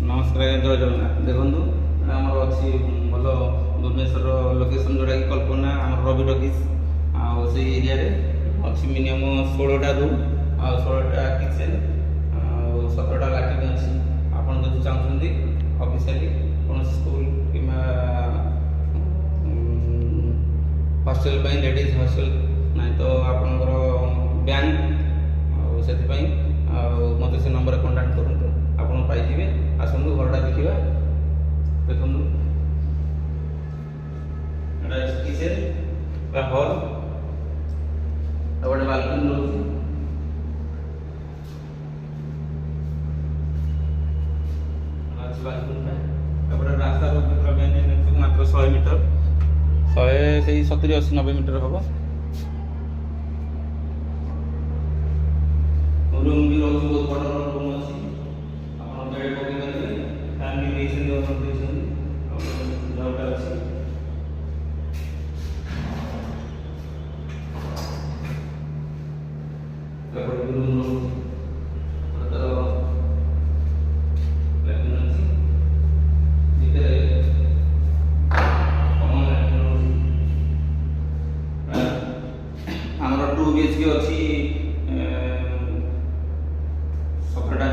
नमस्कार जय जगन्नाथ देखु आमर अच्छी भल भुवनेश्वर लोकेशन जोटा कि कल्पना आम रवि टॉकीज से एरिया अच्छी मिनिमम 16टा रूम आ 16टा किचेन 17टा लाट्रिन अच्छी आपड़ जो चाहते ऑफिशियली कौन स्कूल कि हॉस्टल लेडीज हॉस्टल ना तो आपणकर बैंक से मत से नंबर कंटाक्ट करूँ आप पाइबे आसतु घरटा देखा देखु किचेन हल गोटे बालकनी रोचे बालकनी रास्ता मात्र 100 मीटर 70-80-90 मीटर हम रूम भी रोज बहुत बड़ा रूम अच्छी बेड पकड़ फैमिली आमर 2 BHK अच्छी 7टा